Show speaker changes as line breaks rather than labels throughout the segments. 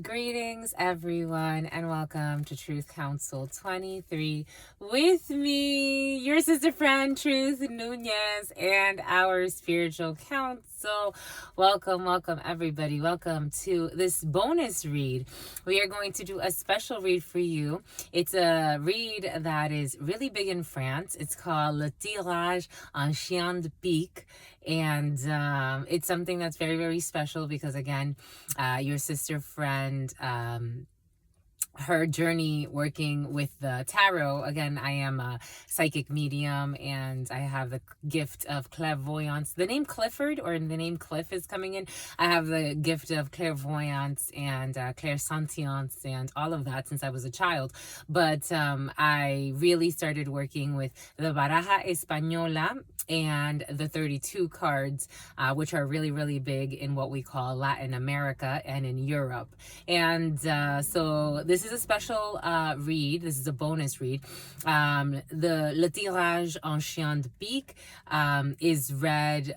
Greetings, everyone, and welcome to Truth Council 23 with me, your sister friend, Truth Nunez, and our spiritual council. Welcome, everybody. Welcome to this bonus read. We are going to do a special read for you. It's a read that is really big in France. It's called Le Tirage En Chien de Pique. And it's something that's very, very special because, again, your sister friend, her journey working with the tarot. Again, I am a psychic medium and I have the gift of clairvoyance. The name Clifford or the name Cliff is coming in. I have the gift of clairvoyance and clairsentience and all of that since I was a child. But I really started working with the Baraja Española and the 32 cards, which are really, really big in what we call Latin America and in Europe. And so this is a special read. This is a bonus read. The Le Tirage En Chien de Pique is read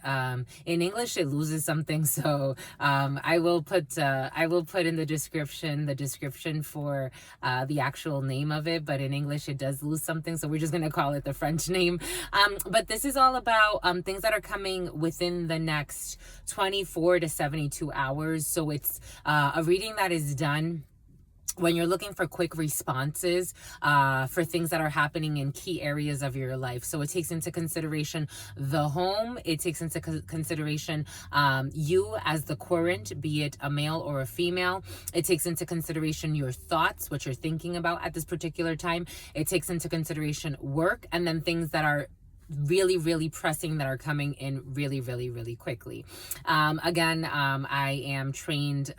in English. It loses something, so I will put in the description for the actual name of it. But in English, it does lose something, so we're just gonna call it the French name. But this is all about things that are coming within the next 24 to 72 hours. So it's a reading that is done when you're looking for quick responses for things that are happening in key areas of your life. So it takes into consideration the home. It takes into consideration you as the current, be it a male or a female. It takes into consideration your thoughts, what you're thinking about at this particular time. It takes into consideration work, and then things that are really, really pressing that are coming in really, really, really quickly. Again, I am trained,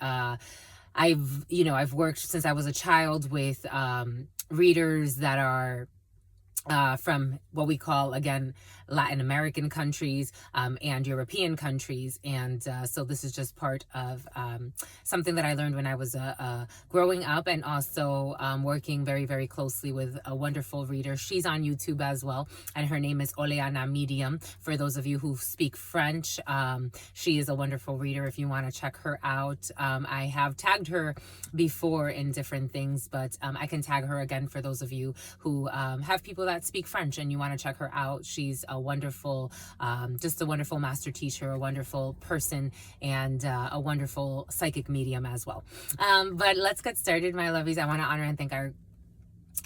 I've worked since I was a child with readers that are from what we call, again, Latin American countries and European countries. And so this is just part of something that I learned when I was growing up, and also working very, very closely with a wonderful reader. She's on YouTube as well, and her name is Oleana Medium. For those of you who speak French, she is a wonderful reader if you want to check her out. I have tagged her before in different things, but I can tag her again for those of you who have people that speak French and you want to check her out. She's a wonderful, just a wonderful master teacher, a wonderful person, and a wonderful psychic medium as well. But let's get started, my lovies. I want to honor and thank our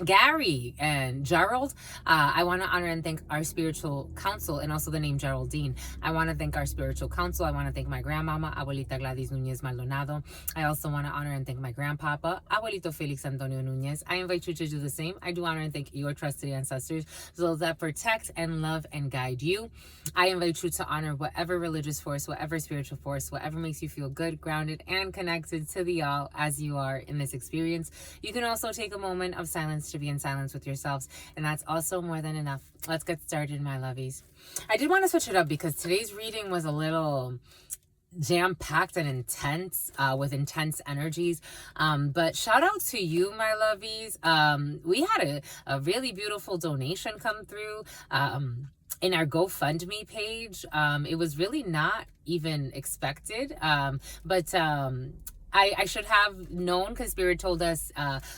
Gary and Gerald. I want to honor and thank our spiritual council, and also the name Geraldine. I want to thank our spiritual council. I want to thank my grandmama, Abuelita Gladys Nunez Maldonado. I also want to honor and thank my grandpapa, Abuelito Felix Antonio Nunez. I invite you to do the same. I do honor and thank your trusted ancestors, those that protect and love and guide you. I invite you to honor whatever religious force, whatever spiritual force, whatever makes you feel good, grounded, and connected to the all as you are in this experience. You can also take a moment of silence to be in silence with yourselves, and that's also more than enough. Let's get started, my lovies. I did want to switch it up because today's reading was a little jam-packed and intense, with intense energies, but shout out to you, my lovies. We had a really beautiful donation come through in our GoFundMe page. It was really not even expected, but I should have known, because Spirit told us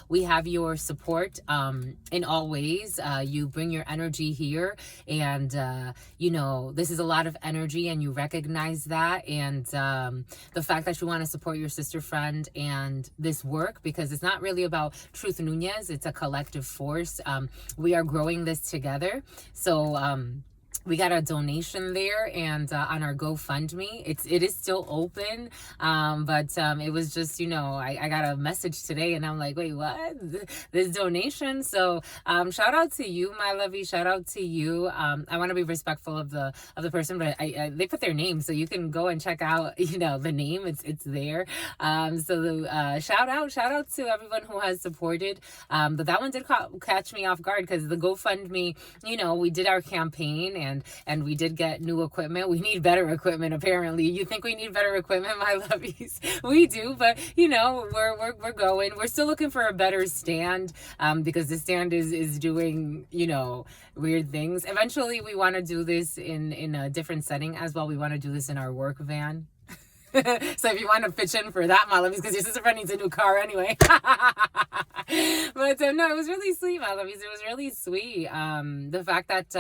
we have your support in all ways. You bring your energy here, and this is a lot of energy, and you recognize that, and the fact that you want to support your sister friend and this work, because it's not really about Truth Nunez, it's a collective force. We are growing this together. So we got a donation there, and on our GoFundMe, it is still open, but it was just, I got a message today, and I'm like, wait, what? This donation? So shout out to you, my lovey. Shout out to you. I want to be respectful of the person, but they put their name, so you can go and check out the name. It's there. So shout out to everyone who has supported. But that one did catch me off guard, because the GoFundMe, we did our campaign, and we did get new equipment. We need better equipment, apparently. You think we need better equipment, my lovies? We do, but we're going. We're still looking for a better stand, because the stand is doing weird things. Eventually, we want to do this in a different setting as well. We want to do this in our work van. So if you want to pitch in for that, my lovies, because your sister friend needs a new car anyway. But no, it was really sweet, my lovies. It was really sweet. The fact that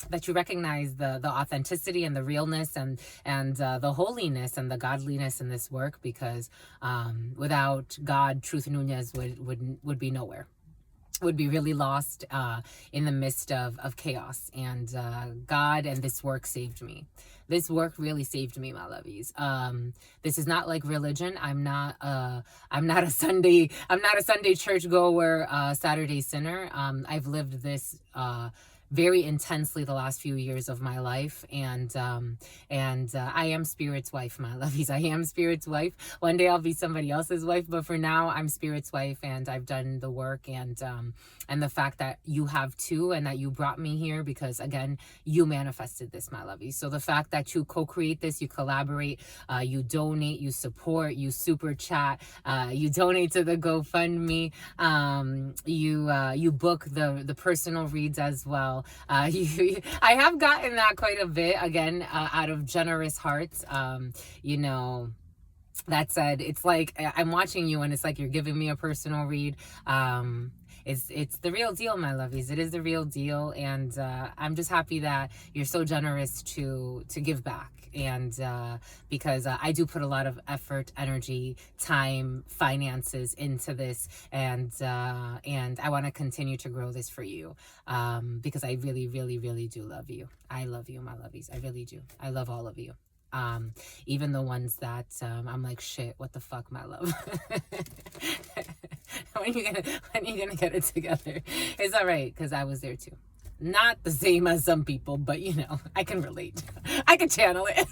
that you recognize the authenticity and the realness and the holiness and the godliness in this work, because without God, Truth Nunez would be nowhere. Would be really lost in the midst of chaos. And God and this work saved me. This work really saved me, my lovies. This is not like religion. I'm not a Sunday church goer, Saturday sinner. I've lived this very intensely the last few years of my life, and I am Spirit's wife, my lovies. I am Spirit's wife. One day I'll be somebody else's wife, but for now I'm Spirit's wife, and I've done the work, and the fact that you have too, and that you brought me here, because again, you manifested this, my lovies. So the fact that you co-create this, you collaborate, you donate, you support, you super chat, you donate to the GoFundMe, you book the personal reads as well. I have gotten that quite a bit, again, out of generous hearts. You know, that said, it's like I'm watching you and it's like you're giving me a personal read. It's the real deal, my lovies. It is the real deal, and I'm just happy that you're so generous to give back. And because I do put a lot of effort, energy, time, finances into this, and I want to continue to grow this for you, because I really, really, really do love you. I love you, my lovies. I really do. I love all of you. Even the ones that I'm like, shit, what the fuck, my love. when you gonna get it together? It's all right, because I was there too. Not the same as some people, but you know, I can relate. I can channel it.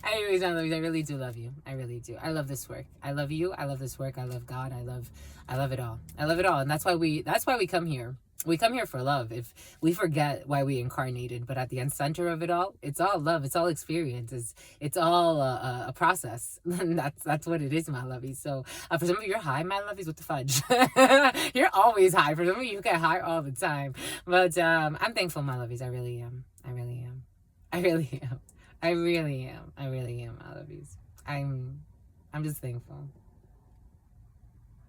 Anyways, my lovies, I really do love you. I really do. I love this work. I love you. I love this work. I love God. I love it all. I love it all. And that's why we come here. We come here for love. If we forget why we incarnated, but at the center of it all, it's all love. It's all experience. It's all a process. that's what it is, my lovies. So for some of you, you're high, my lovies. What the fudge? You're always high. For some of you, you get high all the time. But I'm thankful, my lovies. I really am. I really am. I really am. I really am. I really am, my lovies. I'm just thankful.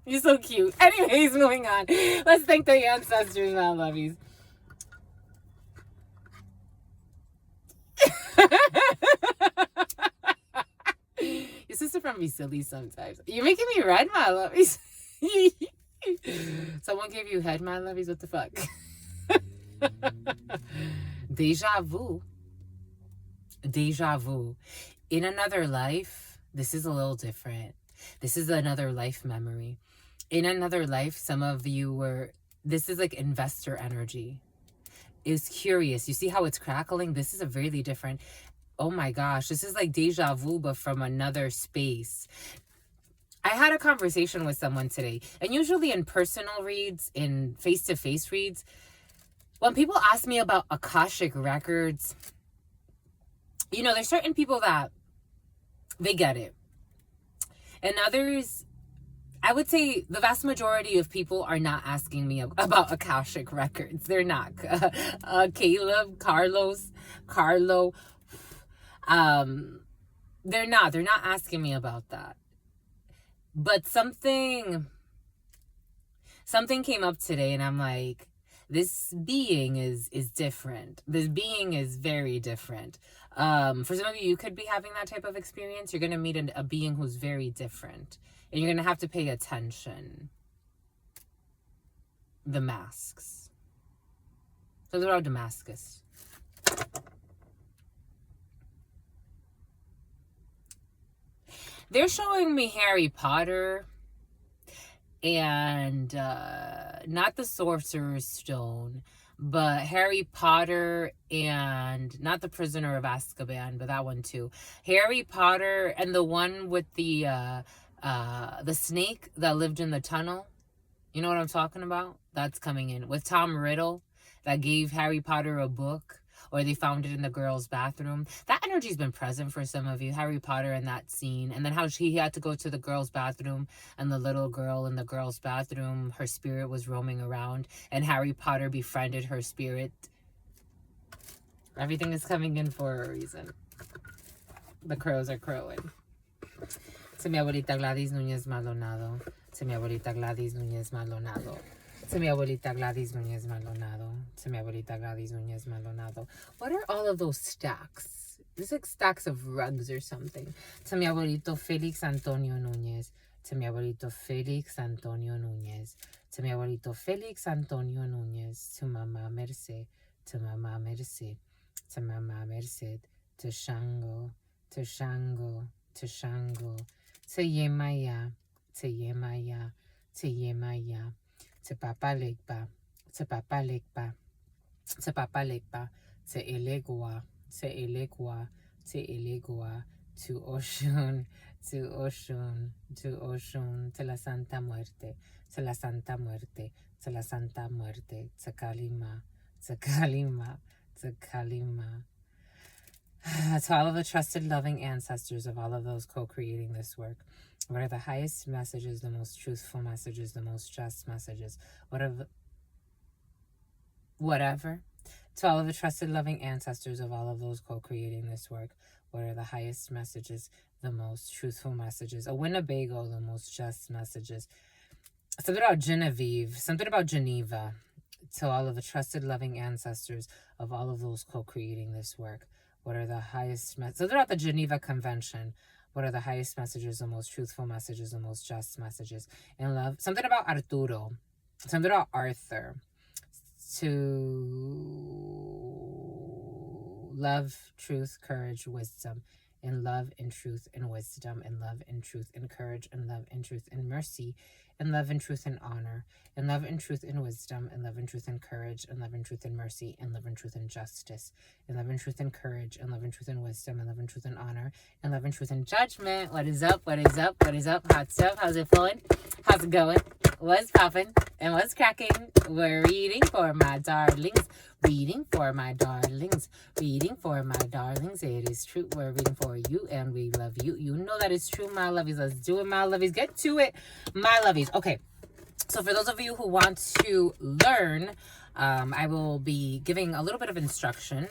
You're so cute. Anyways, moving on. Let's thank the ancestors, my lovies. Your sister from me silly sometimes. You're making me red, my lovies. Someone gave you head, my lovies? What the fuck? Deja vu. Deja vu. In another life, this is a little different. This is another life memory. In another life, some of you were, this is like investor energy. It's curious. You see how it's crackling? This is a really different, oh my gosh, this is like deja vu, but from another space. I had a conversation with someone today, and usually in personal reads, in face-to-face reads, when people ask me about Akashic records, you know, there's certain people that they get it. And others, I would say the vast majority of people are not asking me about Akashic records. They're not. Caleb, Carlo. They're not asking me about that. But something came up today, and I'm like, this being is different. This being is very different. For some of you, you could be having that type of experience. You're going to meet a being who's very different. And you're going to have to pay attention. The masks. So they're all Damascus. They're showing me Harry Potter and not the Sorcerer's Stone, but Harry Potter and not the Prisoner of Azkaban, but that one too. Harry Potter and the one with the snake that lived in the tunnel. You know what I'm talking about? That's coming in with Tom Riddle that gave Harry Potter a book, or they found it in the girl's bathroom. That energy's been present for some of you. Harry Potter in that scene. And then how he had to go to the girl's bathroom, and the little girl in the girl's bathroom, her spirit was roaming around, and Harry Potter befriended her spirit. Everything is coming in for a reason. The crows are crowing. To mi abuelita Gladys Núñez Maldonado. To mi abuelita Gladys Núñez Maldonado. To mi abuelita Gladys Núñez Maldonado. To mi abuelita Gladys Núñez Maldonado. What are all of those stacks? It's like stacks of rugs or something. To mi abuelito Felix Antonio Núñez. To mi abuelito Felix Antonio Núñez. To mi abuelito Felix Antonio Núñez. To Mama Merced. To Mama Merced. To Mama Merced. To Shango. To Shango. To Shango. To Yemaya. To Yemaya. To Yemaya. To Papa Legba. To Papa Legba. To Papa Legba. To Elegua. To Elegua. To Elegua. To Oshun. To Oshun. To Oshun. To la Santa Muerte. To la Santa Muerte. To la Santa Muerte. To Kalima. To Kalima. To Kalima. To all of the trusted, loving ancestors of all of those co-creating this work, what are the highest messages, the most truthful messages, the most just messages, whatever. To all of the trusted, loving ancestors of all of those co-creating this work, what are the highest messages, the most truthful messages? A Winnebago, the most just messages. Something about Genevieve, something about Geneva. To all of the trusted, loving ancestors of all of those co-creating this work, what are the highest messages? So throughout the Geneva Convention, what are the highest messages, the most truthful messages, the most just messages? In love, something about Arturo, something about Arthur. To love, truth, courage, wisdom. In love, in truth, and wisdom. In love, in truth, and courage. In love, in truth, and mercy. In love, in truth, and honor. In love, in truth, and wisdom. In love, in truth, and courage. In love, in truth, and mercy. In love, in truth, and justice. In love, in truth, and courage. In love, in truth, and wisdom. In love, in truth, and honor. In love, in truth, and judgment. What is up? What is up? What is up? Hot stuff. How's it flowing? How's it going? What's popping? And what's cracking? We're reading for my darlings. Reading for my darlings. Reading for my darlings. It is true. We're reading for you and we love you. You know that is true, my lovies. Let's do it, my lovies. Get to it, my lovies. Okay. So for those of you who want to learn, I will be giving a little bit of instruction.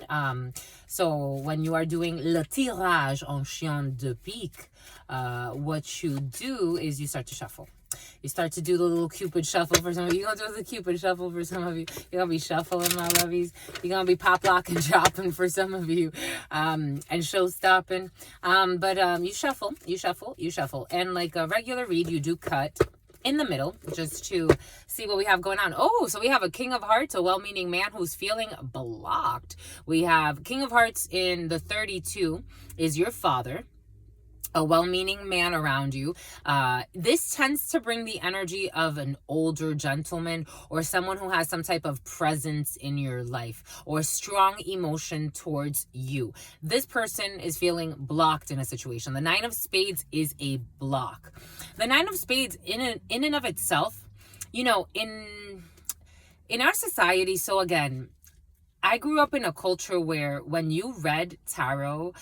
So when you are doing le tirage en chien de pique, what you do is you start to shuffle. You start to do the little Cupid shuffle for some of you. You're going to do the Cupid shuffle for some of you. You're going to be shuffling, my lovies. You're going to be pop, lock, and dropping for some of you. And show stopping. But you shuffle. And like a regular read, you do cut in the middle just to see what we have going on. Oh, so we have a King of Hearts, a well-meaning man who's feeling blocked. We have King of Hearts in the 32 is your father. A well-meaning man around you. This tends to bring the energy of an older gentleman or someone who has some type of presence in your life or strong emotion towards you. This person is feeling blocked in a situation. The Nine of Spades is a block. The Nine of Spades in and of itself, you know, in our society, so again, I grew up in a culture where when you read tarot,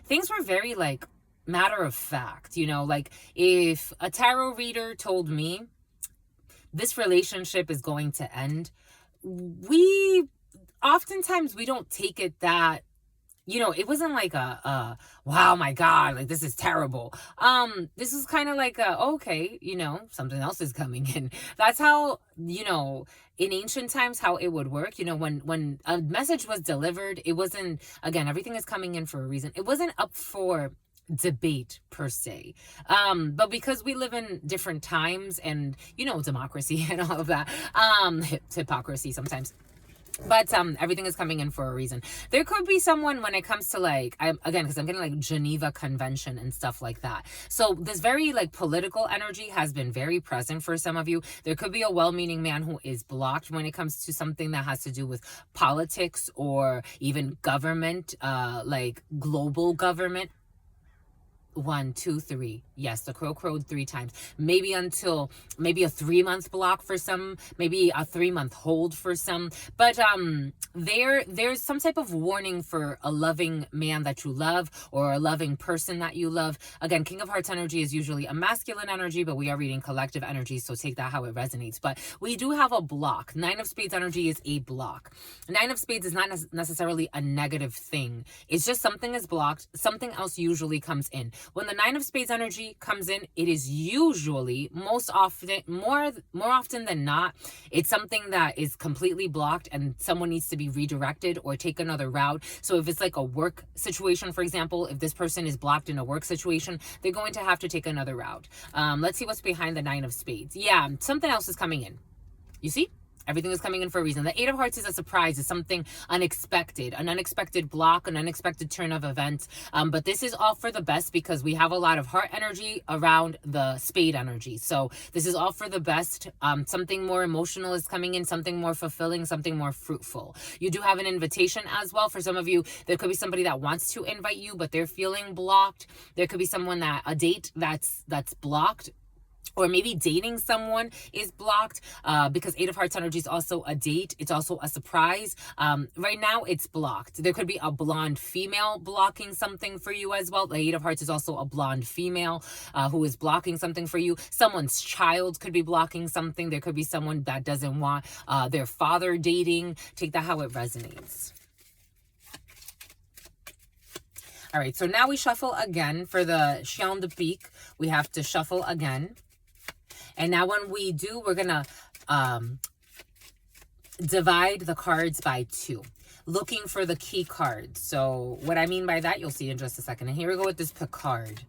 things were very like matter of fact, you know, like if a tarot reader told me this relationship is going to end, oftentimes we don't take it that, you know, it wasn't like wow, my God, like this is terrible. This was kind of like okay, you know, something else is coming in. That's how, you know, in ancient times, how it would work, you know, when a message was delivered, it wasn't, again, everything is coming in for a reason. It wasn't up for debate per se, but because we live in different times and, you know, democracy and all of that, hypocrisy sometimes, but everything is coming in for a reason. There could be someone when it comes to like, again, because I'm getting like Geneva Convention and stuff like that. So this very like political energy has been very present for some of you. There could be a well-meaning man who is blocked when it comes to something that has to do with politics or even government, like global government. 1, 2, 3. Yes, the crow crowed 3 times. Maybe until maybe a 3-month block for some, maybe a 3-month hold for some. But there's some type of warning for a loving man that you love or a loving person that you love. Again, King of Hearts energy is usually a masculine energy, but we are reading collective energy, so take that how it resonates. But we do have a block. 9 of Spades energy is a block. 9 of Spades is not necessarily a negative thing. It's just something is blocked. Something else usually comes in. When the 9 of Spades energy comes in, it is usually more often than not, it's something that is completely blocked and someone needs to be redirected or take another route. So if it's like a work situation, for example, if this person is blocked in a work situation, they're going to have to take another route. Let's see what's behind the 9 of Spades. Yeah, something else is coming in. You see? Everything is coming in for a reason. The 8 of Hearts is a surprise. It's something unexpected, an unexpected block, an unexpected turn of events. But this is all for the best because we have a lot of heart energy around the spade energy. So this is all for the best. Something more emotional is coming in, something more fulfilling, something more fruitful. You do have an invitation as well. For some of you, there could be somebody that wants to invite you, but they're feeling blocked. There could be someone a date that's blocked. Or maybe dating someone is blocked because 8 of Hearts energy is also a date. It's also a surprise. Right now, it's blocked. There could be a blonde female blocking something for you as well. The 8 of Hearts is also a blonde female who is blocking something for you. Someone's child could be blocking something. There could be someone that doesn't want their father dating. Take that how it resonates. All right, so now we shuffle again for the Chien de Pique. We have to shuffle again. And now when we do, we're going to divide the cards by 2, looking for the key cards. So what I mean by that, you'll see in just a second. And here we go with this Picard.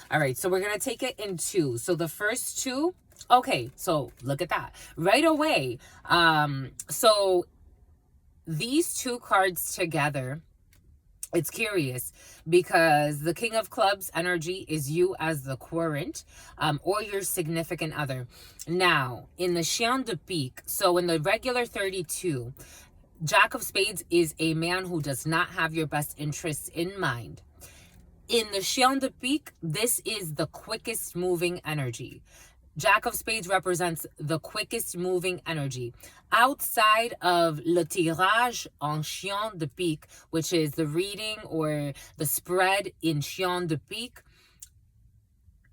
All right, so we're going to take it in 2. So the first 2, okay, so look at that. Right away, so these 2 cards together, it's curious because the King of Clubs energy is you as the querent or your significant other. Now, in the Chien de Pique, so in the regular 32, Jack of Spades is a man who does not have your best interests in mind. In the Chien de Pique, this is the quickest moving energy. Jack of Spades represents the quickest moving energy. Outside of le tirage en chien de pique, which is the reading or the spread in chien de pique,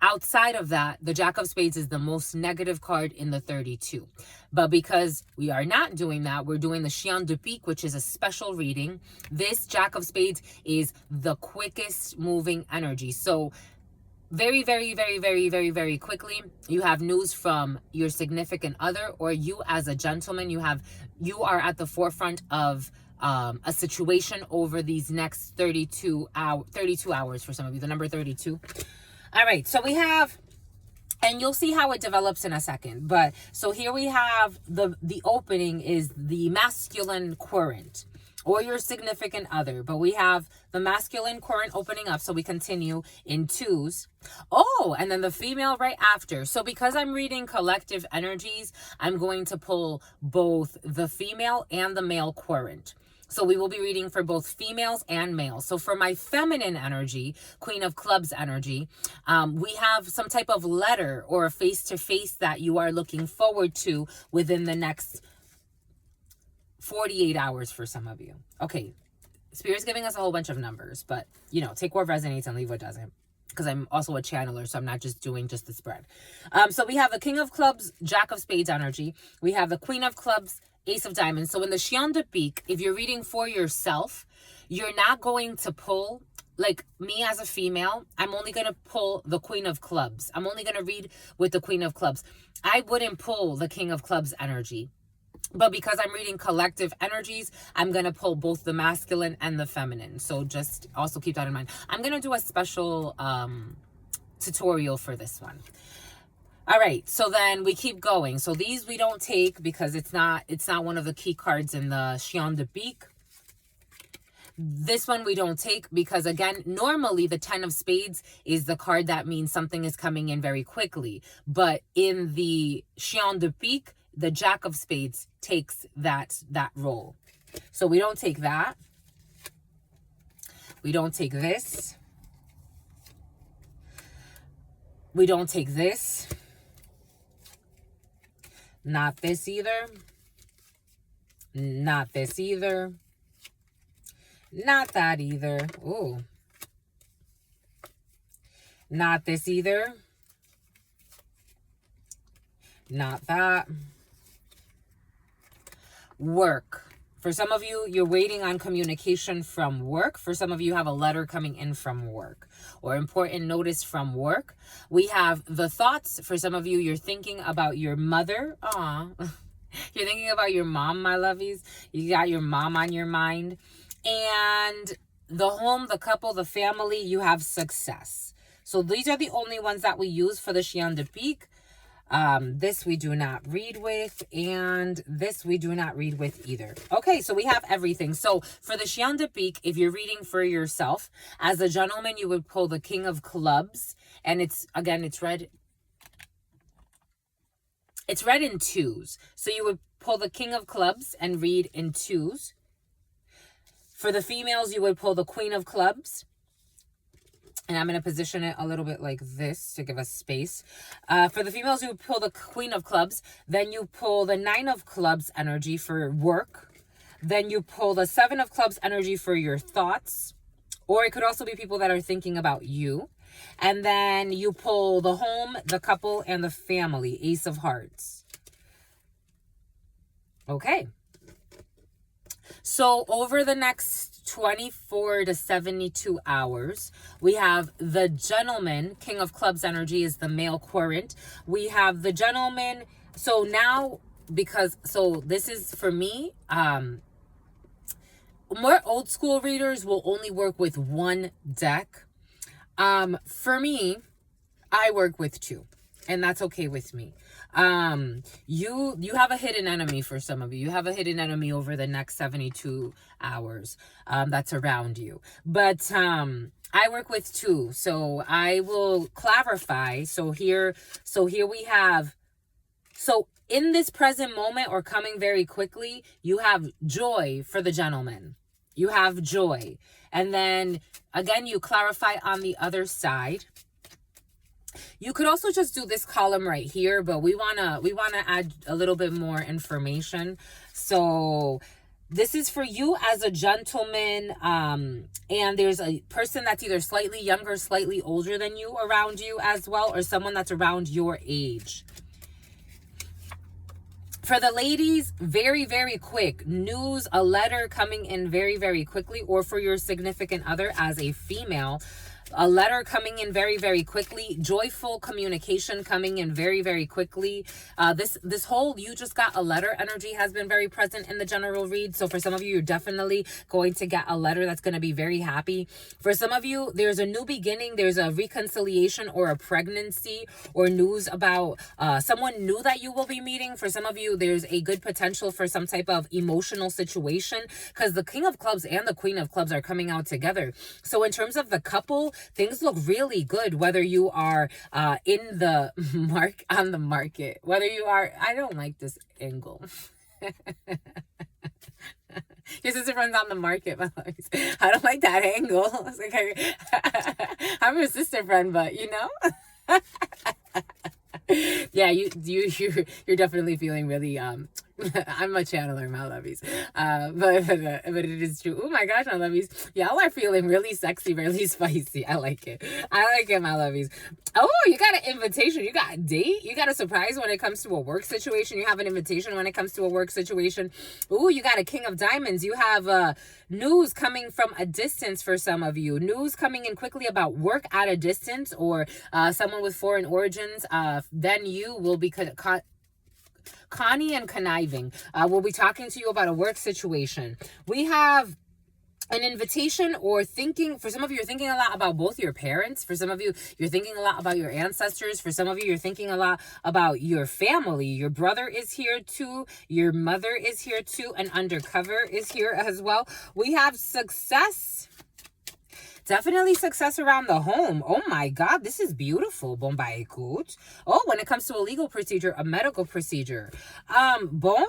outside of that, the Jack of Spades is the most negative card in the 32. But because we are not doing that, we're doing the Chien de Pique, which is a special reading. This Jack of Spades is the quickest moving energy. So very, very, very, very, very, very quickly, you have news from your significant other, or you as a gentleman, you are at the forefront of a situation over these next 32 hours for some of you, the number 32. All right, so we have, and you'll see how it develops in a second, but so here we have the opening is the masculine querent or your significant other, but we have the masculine querent opening up, so we continue in 2s. Oh, and then the female right after. So because I'm reading collective energies, I'm going to pull both the female and the male querent. So we will be reading for both females and males. So for my feminine energy, Queen of Clubs energy, we have some type of letter or a face-to-face that you are looking forward to within the next 48 hours for some of you. Okay, Spirit's giving us a whole bunch of numbers, but, you know, take what resonates and leave what doesn't. Because I'm also a channeler, so I'm not just doing just the spread. So we have the King of Clubs, Jack of Spades energy. We have the Queen of Clubs, Ace of Diamonds. So in the Chien de Pique, if you're reading for yourself, you're not going to pull, like me as a female, I'm only going to pull the Queen of Clubs. I'm only going to read with the Queen of Clubs. I wouldn't pull the King of Clubs energy. But because I'm reading collective energies, I'm going to pull both the masculine and the feminine. So just also keep that in mind. I'm going to do a special tutorial for this one. All right, so then we keep going. So these we don't take because it's not one of the key cards in the Chien de Pique. This one we don't take because, again, normally the 10 of Spades is the card that means something is coming in very quickly. But in the Chien de Pique, the Jack of Spades takes that role. So we don't take that. We don't take this. We don't take this. Not this either. Not this either. Not that either. Ooh. Not this either. Not that. Work. For some of you, you're waiting on communication from work. For some of you, have a letter coming in from work or important notice from work. We have the thoughts. For some of you, you're thinking about your mother. Aw. You're thinking about your mom, my lovies. You got your mom on your mind. And the home, the couple, the family, you have success. So these are the only ones that we use for the Chien de Pique. This we do not read with, and this we do not read with either. Okay, so we have everything. So for the Chien de Pique, if you're reading for yourself, as a gentleman, you would pull the King of Clubs, and it's red. It's read in twos. So you would pull the King of Clubs and read in twos. For the females, you would pull the Queen of Clubs. And I'm going to position it a little bit like this to give us space. For the females, you pull the Queen of Clubs. Then you pull the Nine of Clubs energy for work. Then you pull the Seven of Clubs energy for your thoughts. Or it could also be people that are thinking about you. And then you pull the home, the couple, and the family. Ace of Hearts. Okay. So over the next 24 to 72 hours, we have the gentleman. King of Clubs energy is the male querent. We have the gentleman. So now, so this is for me, more old school readers will only work with one deck. For me, I work with two, and that's okay with me. You have a hidden enemy for some of you. You have a hidden enemy over the next 72 hours, that's around you. But, I work with two, so I will clarify. So here we have, so in this present moment or coming very quickly, you have joy for the gentleman. You have joy. And then again, you clarify on the other side. You could also just do this column right here, but we wanna add a little bit more information. So this is for you as a gentleman, and there's a person that's either slightly younger, slightly older than you around you as well, or someone that's around your age. For the ladies, very, very quick news, a letter coming in very, very quickly, or for your significant other as a female, a letter coming in very, very quickly. Joyful communication coming in very, very quickly. This whole you just got a letter energy has been very present in the general read. So for some of you, you're definitely going to get a letter that's going to be very happy. For some of you, there's a new beginning. There's a reconciliation or a pregnancy or news about someone new that you will be meeting. For some of you, there's a good potential for some type of emotional situation because the King of Clubs and the Queen of Clubs are coming out together. So in terms of the couple, things look really good, whether you are in the on the market, whether you are, I don't like this angle. Your sister friend's on the market, but I don't like that angle. It's like, I'm your sister friend, but you know. Yeah, you're definitely feeling really I'm a channeler, my lovies. But it is true. Oh my gosh, my lovies. Y'all are feeling really sexy, really spicy. I like it. I like it, my lovies. Oh, you got an invitation. You got a date. You got a surprise when it comes to a work situation. You have an invitation when it comes to a work situation. Ooh, you got a King of Diamonds. You have news coming from a distance for some of you. News coming in quickly about work at a distance or someone with foreign origins. Then you will be Connie and conniving. We'll be talking to you about a work situation. We have an invitation or thinking. For some of you, you're thinking a lot about both your parents. For some of you, you're thinking a lot about your ancestors. For some of you, you're thinking a lot about your family. Your brother is here too. Your mother is here too. And undercover is here as well. We have success. Definitely success around the home. Oh my God, this is beautiful. Bon, bah, écoute. Oh, when it comes to a legal procedure, a medical procedure. Bon,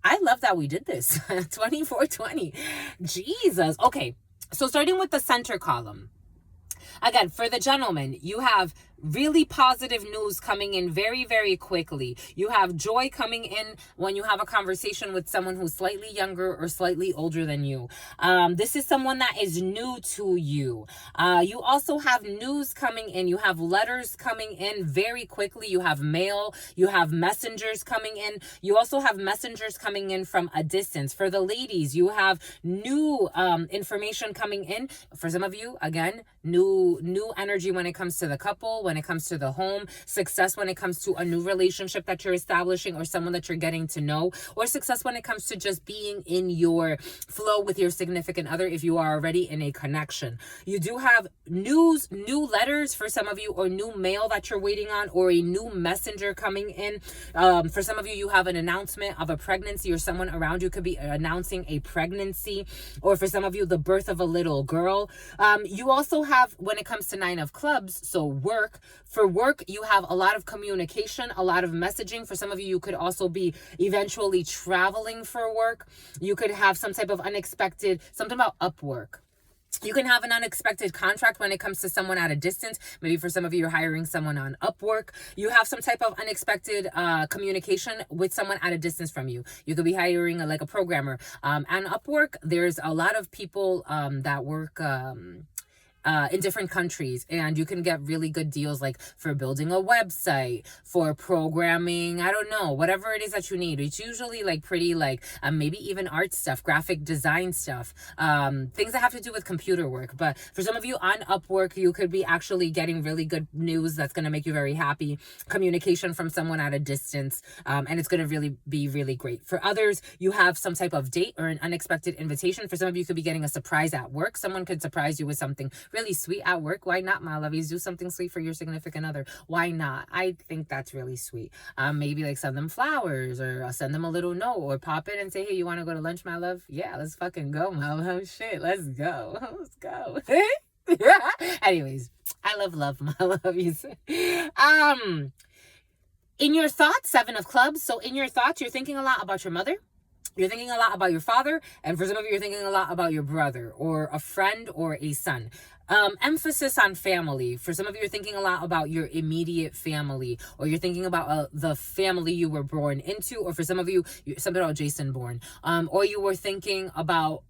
I love that we did this. 2420. Jesus. Okay, so starting with the center column. Again, for the gentleman, you have really positive news coming in very, very quickly. You have joy coming in when you have a conversation with someone who's slightly younger or slightly older than you. This is someone that is new to you. You also have news coming in. You have letters coming in very quickly. You have mail. You have messengers coming in. You also have messengers coming in from a distance. For the ladies, you have new information coming in. For some of you, again, new energy when it comes to the couple, when it comes to the home, success when it comes to a new relationship that you're establishing or someone that you're getting to know, or success when it comes to just being in your flow with your significant other if you are already in a connection. You do have news, new letters for some of you, or new mail that you're waiting on, or a new messenger coming in. For some of you, you have an announcement of a pregnancy, or someone around you could be announcing a pregnancy, or for some of you, the birth of a little girl. You also have, when it comes to Nine of Clubs, so work. For work, you have a lot of communication, a lot of messaging. For some of you, you could also be eventually traveling for work. You could have some type of unexpected, something about Upwork. You can have an unexpected contract when it comes to someone at a distance. Maybe for some of you, you're hiring someone on Upwork. You have some type of unexpected communication with someone at a distance from you. You could be hiring like a programmer. And Upwork, there's a lot of people that work in different countries, and you can get really good deals, like for building a website, for programming, I don't know, whatever it is that you need. It's usually like pretty like maybe even art stuff, graphic design stuff, things that have to do with computer work. But for some of you on Upwork, you could be actually getting really good news that's going to make you very happy, communication from someone at a distance, and it's going to really be really great. For others, you have some type of date or an unexpected invitation. For some of you, could be getting a surprise at work. Someone could surprise you with something really sweet at work. Why not, my lovies? Do something sweet for your significant other. Why not? I think that's really sweet. Maybe like send them flowers, or send them a little note, or pop in and say, hey, you want to go to lunch, my love? Yeah, let's fucking go, my love. Shit, let's go. Let's go. Anyways, I love my lovies. In your thoughts, Seven of Clubs. So in your thoughts, you're thinking a lot about your mother. You're thinking a lot about your father, and for some of you, you're thinking a lot about your brother, or a friend, or a son. Emphasis on family. For some of you, you're thinking a lot about your immediate family, or you're thinking about the family you were born into, or for some of you, something about Jason Bourne, or you were thinking about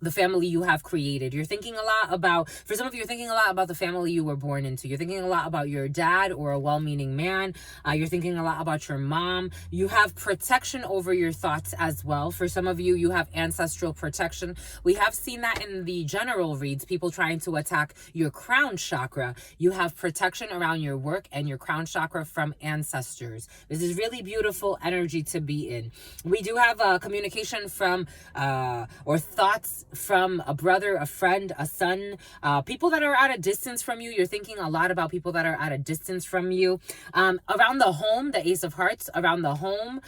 the family you have created. You're thinking a lot about, for some of you, you're thinking a lot about the family you were born into. You're thinking a lot about your dad or a well-meaning man. You're thinking a lot about your mom. You have protection over your thoughts as well. For some of you, you have ancestral protection. We have seen that in the general reads, people trying to attack your crown chakra. You have protection around your work and your crown chakra from ancestors. This is really beautiful energy to be in. We do have communication from or thoughts from a brother, a friend, a son, people that are at a distance from you. You're thinking a lot about people that are at a distance from you. Around the home, the Ace of Hearts, around the home,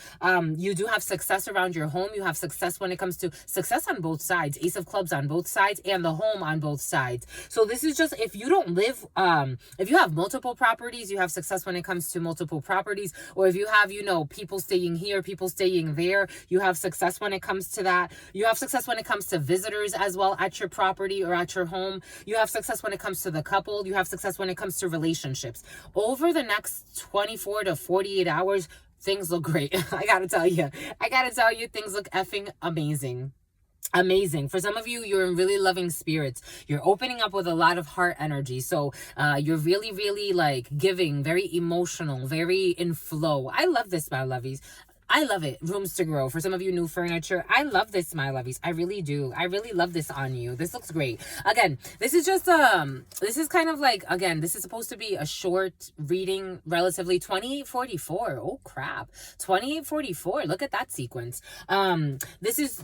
you do have success around your home. You have success when it comes to success on both sides, Ace of Clubs on both sides, and the home on both sides. So this is just, if you don't live, if you have multiple properties, you have success when it comes to multiple properties. Or if you have, you know, people staying here, people staying there, you have success when it comes to that. You have success when it comes to visitors as well at your property or at your home. You have success when it comes to the couple. You have success when it comes to relationships. Over the next 24 to 48 hours, things look great. I gotta tell you, things look effing amazing. Amazing. For some of you, you're in really loving spirits. You're opening up with a lot of heart energy. So you're really, really like giving, very emotional, very in flow. I love this, my lovies. I love it. Rooms to grow. For some of you, new furniture. I love this, my lovies. I really do. I really love this on you. This looks great. Again, this is just, this is kind of like, again, this is supposed to be a short reading, relatively 2844. Oh, crap. 2844. Look at that sequence. This is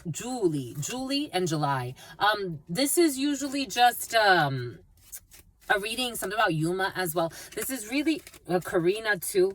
Julie and July. This is usually just, a reading, something about Yuma as well. This is really, Karina too.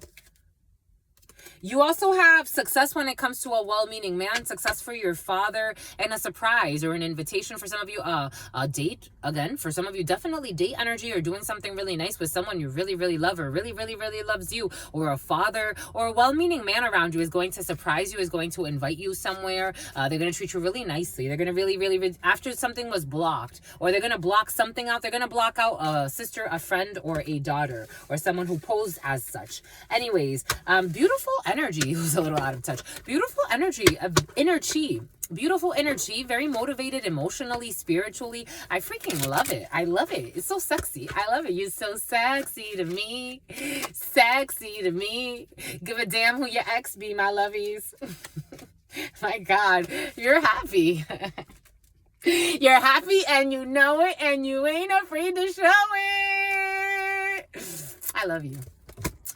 You also have success when it comes to a well-meaning man, success for your father, and a surprise or an invitation for some of you. A date, again, for some of you, definitely date energy, or doing something really nice with someone you really, really love, or really, really, really loves you, or a father or a well-meaning man around you is going to surprise you, is going to invite you somewhere. They're going to treat you really nicely. They're going to really, really, really, after something was blocked, or they're going to block something out, they're going to block out a sister, a friend, or a daughter, or someone who posed as such. Anyways, beautiful energy. Who's a little out of touch. Beautiful energy of inner chi. Beautiful energy, very motivated emotionally, spiritually. I freaking love it. I love it. It's so sexy. I love it. You're so sexy to me. Sexy to me. Give a damn who your ex be, my lovies. My God, you're happy. You're happy and you know it, and you ain't afraid to show it. I love you.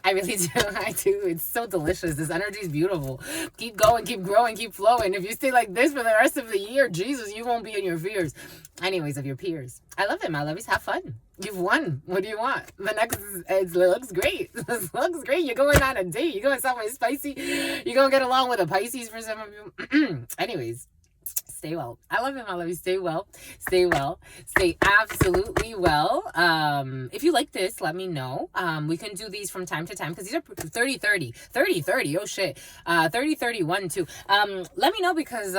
I really do. I do. It's so delicious. This energy is beautiful. Keep going, keep growing, keep flowing. If you stay like this for the rest of the year, Jesus, you won't be in your fears. Anyways, of your peers. I love it, my lovies. Have fun. You've won. What do you want? The next it looks great. This looks great. You're going on a date. You're going somewhere spicy. You're going to get along with a Pisces for some of you. Anyways. Stay well. I love it, my lovies. Stay well. Stay well. Stay absolutely well. If you like this, let me know. We can do these from time to time, because these are 30-30. 30-30. Oh, shit. 30-31, too. Let me know, because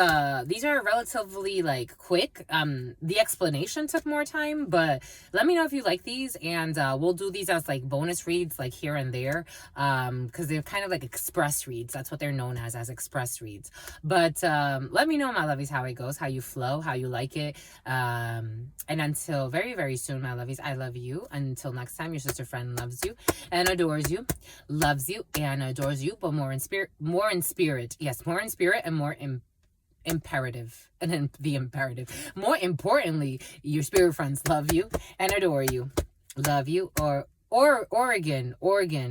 these are relatively, like, quick. The explanation took more time, but let me know if you like these, and we'll do these as, like, bonus reads, like, here and there, because they're kind of like express reads. That's what they're known as express reads. But let me know, my lovies, how it goes, how you flow, how you like it. And until very, very soon, my lovies, I love you. Until next time, your sister friend loves you and adores you, loves you and adores you, but more in spirit. Yes, more in spirit and more imperative. And then the imperative. More importantly, your spirit friends love you and adore you, love you, or Oregon.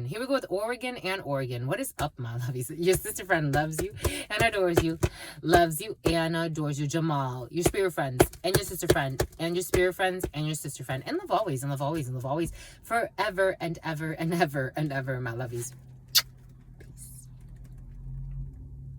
Here we go with Oregon and Oregon. What is up, my lovies? Your sister friend loves you and adores you, loves you and adores you. Jamal, your spirit friends and your sister friend and your spirit friends and your sister friend. And love always, and love always, and love always, forever and ever and ever and ever, my lovies.